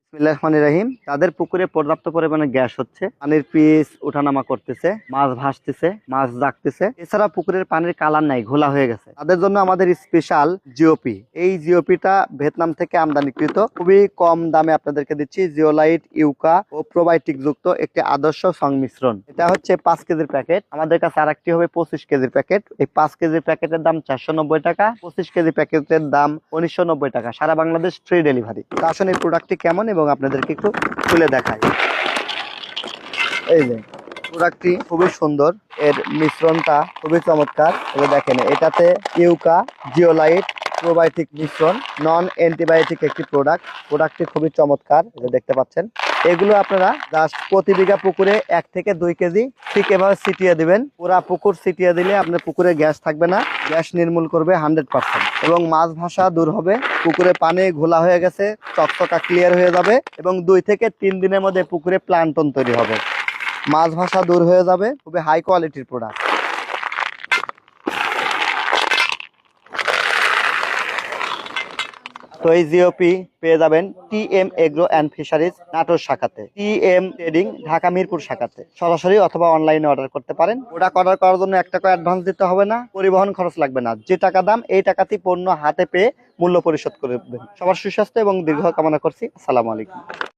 বিসমিল্লাহির রহমানির রহিম। তাদের পুকুরে পর্যাপ্ত পরিমাণে গ্যাস হচ্ছে, পানির পিচ ওঠানামা করতেছে, মাছ ভাসতেছে, মাছ জাগতেছে। এছাড়া পুকুরের পানির কালার নাই, ঘোলা হয়ে গেছে। তাদের জন্য আমাদের স্পেশাল জিওপি। এই জিওপিটা ভিয়েতনাম থেকে আমদানিকৃত, খুবই কম দামে আপনাদেরকে দিচ্ছি। জিওলাইট, ইউকা ও প্রোবায়োটিক যুক্ত একটি আদর্শ সংমিশ্রণ। এটা হচ্ছে 5 কেজির প্যাকেট। আমাদের কাছে আরেকটি হবে 25 কেজির প্যাকেট। এই 5 কেজির প্যাকেটের দাম 490 টাকা, 25 কেজি প্যাকেটের দাম 1990 টাকা। সারা বাংলাদেশ ফ্রি ডেলিভারি। আসলে এই প্রোডাক্টটি কেমন এবং আপনাদেরকে একটু খুলে দেখাই। এই যে প্রোডাক্টটি খুবই সুন্দর, এর মিশ্রণটা খুবই চমৎকার। এটা দেখেন, এটাতে ইউকা, জিওলাইট, প্রোবায়োটিক মিশ্রণ, নন অ্যান্টিবায়োটিক একটি প্রোডাক্টটি খুবই চমৎকার। এটা দেখতে পাচ্ছেন। এগুলো আপনারা জাস্ট প্রতি বিঘা পুকুরে 1 থেকে 2 কেজি ঠিক এভাবে ছিটিয়ে দিবেন। পুরা পুকুর ছিটিয়ে দিলে আপনার পুকুরে গ্যাস থাকবে না, গ্যাস নির্মূল করবে 100%। এবং মাছ ভাসা দূর হবে, পুকুরে পানি ঘোলা হয়ে গেছে, চকচকা ক্লিয়ার হয়ে যাবে এবং 2 থেকে 3 দিনের মধ্যে পুকুরে প্লান্টন তৈরি হবে, মাছ ভাসা দূর হয়ে যাবে। খুবই হাই কোয়ালিটির প্রোডাক্ট। তো এই জিওপি পেয়ে যাবেন TM agro and fisheries Natore শাখাতে, টিএম ট্রেডিং ঢাকা মিরপুর শাখাতে। সরাসরি অথবা অনলাইনে অর্ডার করতে পারেন। প্রোডাক্ট অর্ডার করার জন্য 1 টাকা অ্যাডভান্স দিতে হবে না, পরিবহন খরচ লাগবে না। যে টাকা দাম এই টাকাতেই পণ্য হাতে পেয়ে মূল্য পরিশোধ করবেন। সবার সুস্বাস্থ্য এবং দীর্ঘ কামনা করছি। আসসালামু আলাইকুম।